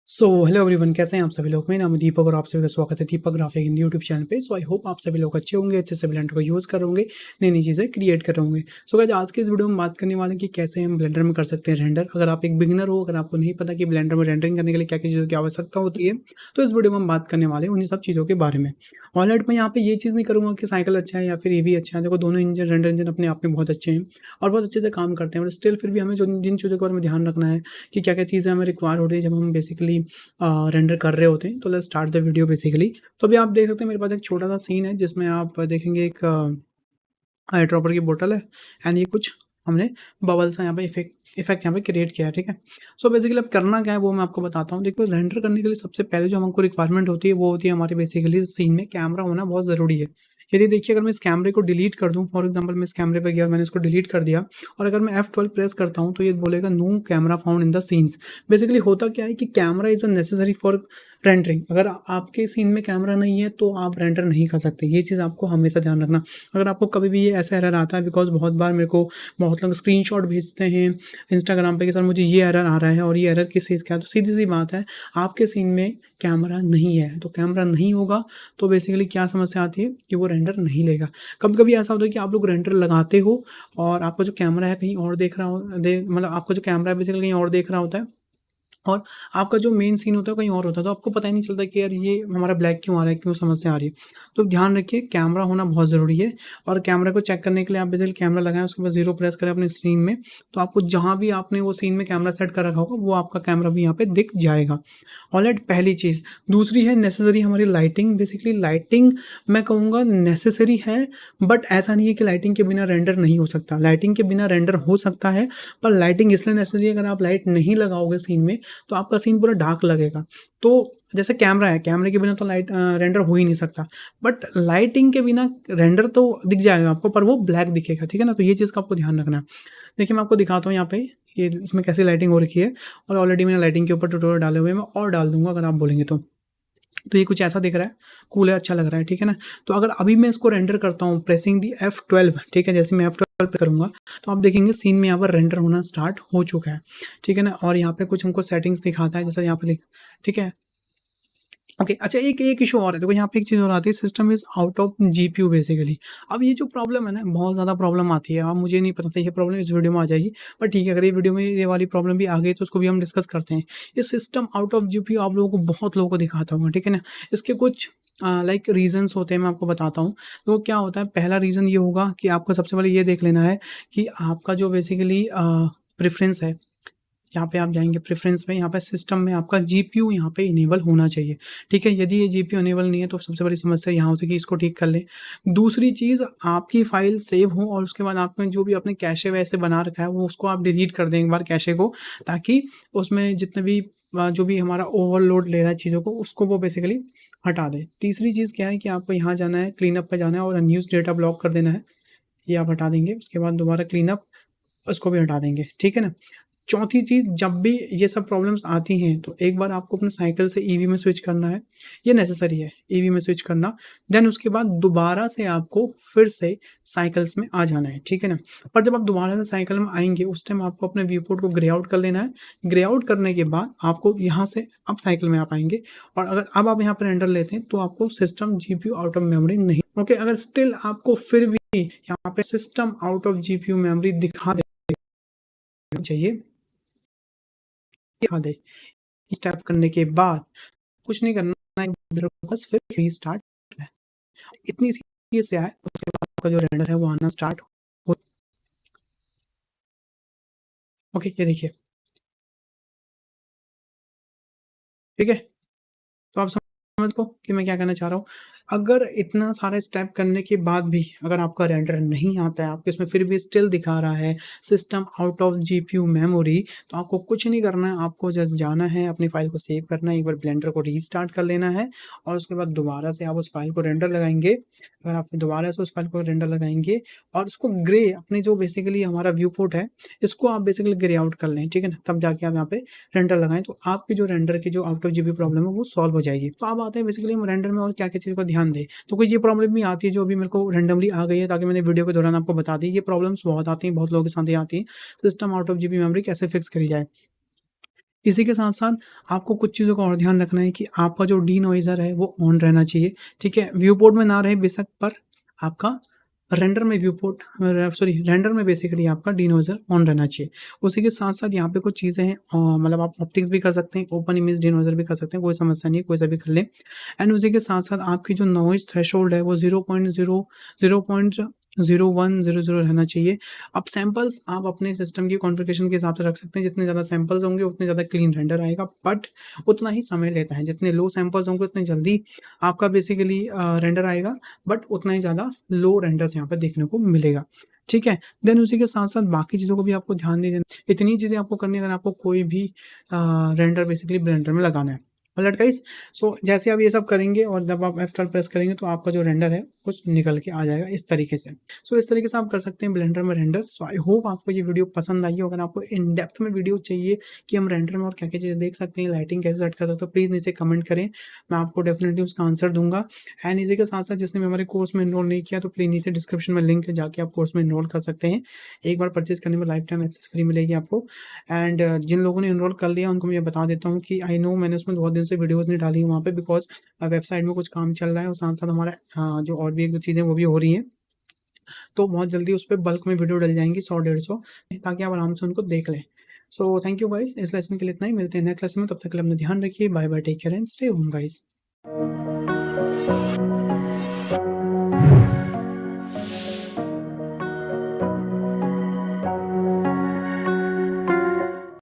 So hello everyone, कैसे हैं आप सभी लोग। मेरा नाम है दीपक और आप सभी का स्वागत है दीपक ग्राफिक हिंदी यूट्यूब चैनल पे। सो आई होप आप सभी लोग अच्छे होंगे, अच्छे से ब्लेंडर को यूज़ कर होंगे, नई नई चीज़ें क्रिएट कर होंगे। सो गाइस, आज के इस वीडियो में बात करने वाले हैं कि कैसे हम ब्लेंडर में कर सकते हैं रेंडर। अगर आप एक बिगिनर हो, अगर आपको नहीं पता कि ब्लेंडर में रेंडरिंग करने के लिए क्या क्या चीज़ों की आवश्यकता होती है, तो इस वीडियो में हम बात करने वाले हैं उन्हीं सब चीज़ों के बारे में। ऑलरेडी मैं यहाँ पे ये चीज़ नहीं करूँगा कि साइकिल अच्छा है या फिर ईवी अच्छा है। देखो, दोनों इंजन रेंडर इंजन अपने आप में बहुत अच्छे हैं और बहुत अच्छे से काम करते हैं, बट स्टिल फिर भी हमें जो जिन चीज़ों के बारे में ध्यान रखना है कि क्या क्या चीज़ें हमें रिक्वायर होती है जब हम बेसिकली रेंडर कर रहे होते हैं। तो let's start the video basically. तो अभी आप देख सकते हैं मेरे पास एक छोटा सा सीन है जिसमें आप देखेंगे एक आई ड्रॉपर की बोतल है एंड ये कुछ हमने बबल सा यहाँ पे इफेक्ट यहाँ पे क्रिएट किया है। ठीक है, सो बेसिकली अब करना क्या है वो मैं आपको बताता हूँ। देखो, रेंडर करने के लिए सबसे पहले जो हमको रिक्वायरमेंट होती है वो होती है हमारे बेसिकली सीन में कैमरा होना बहुत ज़रूरी है। यदि देखिए, अगर मैं इस कैमरे को डिलीट कर दूँ, फॉर एग्जांपल मैं इस कैमरे पे गया और मैंने इसको डिलीट कर दिया और अगर मैं F12 प्रेस करता हूँ तो ये बोलेगा no camera found in the scenes. Basically होता क्या है कि camera is a necessary for rendering. अगर आपके सीन में कैमरा नहीं है तो आप रेंडर नहीं कर सकते। ये चीज़ आपको हमेशा ध्यान रखना। अगर आपको कभी भी ये ऐसा एरर आता है, बिकॉज बहुत बार मेरे को बहुत लोग स्क्रीनशॉट भेजते हैं इंस्टाग्राम पे कि सर मुझे ये एरर आ रहा है और ये एरर किस चीज़ का है, तो सीधी सी बात है, आपके सीन में कैमरा नहीं है। तो कैमरा नहीं होगा तो बेसिकली क्या समस्या आती है कि वो रेंडर नहीं लेगा। कभी कभी ऐसा होता है कि आप लोग रेंडर लगाते हो और आपका जो कैमरा है कहीं और देख रहा हो, मतलब आपका जो कैमरा है बेसिकली कहीं और देख रहा होता है और आपका जो मेन सीन होता है कहीं और होता है, तो आपको पता ही नहीं चलता कि यार ये हमारा ब्लैक क्यों आ रहा है, क्यों समस्या आ रही है। तो ध्यान रखिए, कैमरा होना बहुत ज़रूरी है। और कैमरा को चेक करने के लिए आप बेसिकली कैमरा लगाएं, उसके बाद 0 प्रेस करें अपने स्क्रीन में, तो आपको जहाँ भी आपने वो सीन में कैमरा सेट कर रखा होगा वो आपका कैमरा भी यहाँ पे दिख जाएगा। ऑलराइट, पहली चीज़। दूसरी है नेसेसरी हमारी लाइटिंग। बेसिकली लाइटिंग मैं कहूँगा नेसेसरी है, बट ऐसा नहीं है कि लाइटिंग के बिना रेंडर नहीं हो सकता। लाइटिंग के बिना रेंडर हो सकता है, पर लाइटिंग इसलिए नेसेसरी है, अगर आप लाइट नहीं लगाओगे सीन में तो आपका सीन पूरा डार्क लगेगा। तो जैसे कैमरा है, कैमरे के बिना तो लाइट रेंडर हो ही नहीं सकता, बट लाइटिंग के बिना रेंडर तो दिख जाएगा आपको, पर वो ब्लैक दिखेगा। ठीक है ना, तो ये चीज़ का आपको ध्यान रखना है। देखिए, मैं आपको दिखाता हूँ यहाँ पे ये इसमें कैसी लाइटिंग हो रखी है, और ऑलरेडी मैंने लाइटिंग के ऊपर ट्यूटोरियल डाले हुए हैं, मैं और डाल दूंगा अगर आप बोलेंगे तो। तो ये कुछ ऐसा दिख रहा है, कूल है, अच्छा लग रहा है। ठीक है ना, तो अगर अभी मैं इसको रेंडर करता हूँ प्रेसिंग दी F12, ठीक है, जैसे मैं F12 पे करूँगा तो आप देखेंगे सीन में यहाँ पर रेंडर होना स्टार्ट हो चुका है। ठीक है ना, और यहाँ पे कुछ हमको सेटिंग्स दिखाता है, जैसा यहाँ पे लिख, ठीक है, ओके। अच्छा, एक एक इशू और है। देखो, यहाँ पे एक चीज़ और आती है, system is out of GPU basically. अब ये जो प्रॉब्लम है ना, बहुत ज़्यादा प्रॉब्लम आती है। अब मुझे नहीं पता था ये प्रॉब्लम इस वीडियो में आ जाएगी, पर ठीक है, अगर ये वीडियो में ये वाली प्रॉब्लम भी आ गई तो उसको भी हम डिस्कस करते हैं। ये सिस्टम आउट ऑफ जीपीयू आप लोगों को, बहुत लोगों को दिखाता हूँ, ठीक है ना। इसके कुछ लाइक रीजंस होते हैं, मैं आपको बताता हूँ। तो क्या होता है, पहला रीज़न ये होगा कि आपको सबसे पहले ये देख लेना है कि आपका जो बेसिकली प्रेफरेंस है, यहाँ पे आप जाएंगे प्रेफरेंस में, यहाँ पे सिस्टम में आपका जीपीयू यहाँ पे इनेबल होना चाहिए। ठीक है, यदि ये जीपीयू इनेबल नहीं है तो सबसे बड़ी समस्या यहाँ होती है कि इसको ठीक कर लें। दूसरी चीज़, आपकी फाइल सेव हो और उसके बाद आपने जो भी अपने कैशे वैसे बना रखा है वो उसको आप डिलीट कर दें एक बार कैशे को, ताकि उसमें जितने भी जो भी हमारा ओवरलोड ले रहा है चीज़ों को, उसको वो बेसिकली हटा दे। तीसरी चीज़ क्या है कि आपको यहाँ जाना है, क्लीन अप पर जाना है और अनयूज डेटा ब्लॉक कर देना है, ये आप हटा देंगे। उसके बाद दोबारा क्लीन अप, उसको भी हटा देंगे। ठीक है ना। चौथी चीज़, जब भी ये सब प्रॉब्लम्स आती हैं तो एक बार आपको अपने साइकिल से ईवी में स्विच करना है, ये नेसेसरी है ईवी में स्विच करना। देन उसके बाद दोबारा से आपको फिर से साइकिल्स में आ जाना है। ठीक है ना, पर जब आप दोबारा से साइकिल में आएंगे उस टाइम आपको अपने व्यू पोर्ट को ग्रे आउट कर लेना है। ग्रे आउट करने के बाद आपको यहाँ से अब साइकिल में आप आएंगे, और अगर अब आप यहाँ पर एंटर लेते हैं तो आपको system GPU out of memory नहीं, ओके। अगर स्टिल आपको फिर भी यहाँ पे system out of GPU memory दिखा देना चाहिए, दिखा दे। स्टेप करने के बाद कुछ नहीं करना है, बस फिर रीस्टार्ट करना है। इतनी सी से आए, उसके बाद आपका जो रेंडर है वो आना स्टार्ट हो। ओके, ये देखिए, ठीक है। तो आप समझ को कि मैं क्या कहना चाह रहा हूँ। अगर इतना सारा स्टेप करने के बाद भी अगर आपका रेंडर नहीं आता है, आपके इसमें फिर भी स्टिल दिखा रहा है system out of GPU memory, तो आपको कुछ नहीं करना है, आपको जस्ट जाना है, अपनी फाइल को सेव करना है, एक बार ब्लेंडर को रीस्टार्ट कर लेना है, और उसके बाद दोबारा से आप उस फाइल को रेंडर लगाएंगे। अगर आप दोबारा से उस फाइल को रेंडर लगाएंगे और उसको ग्रे, अपने जो बेसिकली हमारा व्यू पोर्ट है इसको आप बेसिकली ग्रे आउट कर लें, ठीक है ना, तब जाके आप यहाँ पे रेंडर लगाएं, तो आपकी जो रेंडर की जो आउट ऑफ जीपीयू प्रॉब्लम है वो सॉल्व हो जाएगी। तो अब आते हैं बेसिकली हम रेंडर में और क्या क्या चीज़ को ध्यान ध्यान दें। तो कोई ये प्रॉब्लम भी आती है जो अभी मेरे को रैंडमली आ गई है, ताकि मैंने वीडियो के दौरान आपको बता दी। ये प्रॉब्लम्स बहुत आती हैं, बहुत लोगों के साथ ये आती है, system out of GB memory कैसे फिक्स करी जाए। इसी के साथ-साथ आपको कुछ चीज़ों का और ध्यान रखना है कि आपका जो डीनॉइज़र है वो ऑन रहना चाहिए, ठीक है? व्यू पोर्ट में ना रहे बेशक, पर आपका रेंडर में व्यू पोर्ट सॉरी रेंडर में बेसिकली आपका डीनॉइज़र ऑन रहना चाहिए। उसी के साथ-साथ यहाँ पे कुछ चीज़ें हैं, मतलब आप ऑप्टिक्स भी कर सकते हैं, ओपन इमेज डीनॉइज़र भी कर सकते हैं, कोई समस्या नहीं है, कोई सा भी कर लें। एंड उसी के साथ-साथ आपकी जो नॉइज़ थ्रेशोल्ड है वो 0.0100 रहना चाहिए। अब सैंपल्स आप अपने सिस्टम की कॉन्फ़िगरेशन के हिसाब से रख सकते हैं, जितने ज़्यादा सैंपल्स होंगे उतने ज़्यादा क्लीन रेंडर आएगा, बट उतना ही समय लेता है। जितने लो सैंपल्स होंगे उतने जल्दी आपका बेसिकली रेंडर आएगा, बट उतना ही ज़्यादा लो रेंडर्स यहाँ पे देखने को मिलेगा, ठीक है? देन उसी के साथ-साथ बाकी चीज़ों को भी आपको ध्यान देना, इतनी चीज़ें आपको करनी है अगर आपको कोई भी रेंडर बेसिकली ब्लेंडर में लगाना है। ऑलराइट गाइस, सो जैसे आप ये सब करेंगे और जब आप F12 प्रेस करेंगे तो आपका जो रेंडर है कुछ निकल के आ जाएगा इस तरीके से। सो इस तरीके से आप कर सकते हैं ब्लेंडर में रेंडर। सो आई होप आपको ये वीडियो पसंद आई हो। अगर आपको इन डेप्थ में वीडियो चाहिए कि हम रेंडर में और क्या-क्या चीज़ें देख सकते हैं, लाइटिंग कैसे सेट कर सकते हो, प्लीज़ नीचे कमेंट करें, मैं आपको डेफिनिटली उसका आंसर दूँगा। एंड इसी के साथ-साथ जिसने भी हमारे कोर्स में एनरोल नहीं किया तो प्लीज़ नीचे डिस्क्रिप्शन में लिंक है, जाके आप कोर्स में एनरोल कर सकते हैं। एक बार परचेज़ करने में लाइफ टाइम एक्सेस फ्री मिलेगी आपको। एंड जिन लोगों ने एनरोल कर लिया उनको मैं ये बता देता हूँ कि आई नो मैंने उसमें बहुत दिन से वीडियोज़ नहीं डाली वहाँ पे, बिकॉज़ वेबसाइट में कुछ काम चल रहा है और साथ-साथ हमारा जो और भी एक दो चीज़ें वो भी हो रही हैं। तो बहुत जल्दी उस पे बल्क में वीडियो डल जाएँगी 100-150, ताकि आप आराम से उनको देख लें। सो थैंक यू गाइस, इस लेसन के लिए इतना ही। मिलते हैं नेक्स्ट लेसन में, तब तक के लिए अपना ध्यान रखिए। Bye bye, take care and stay home guys.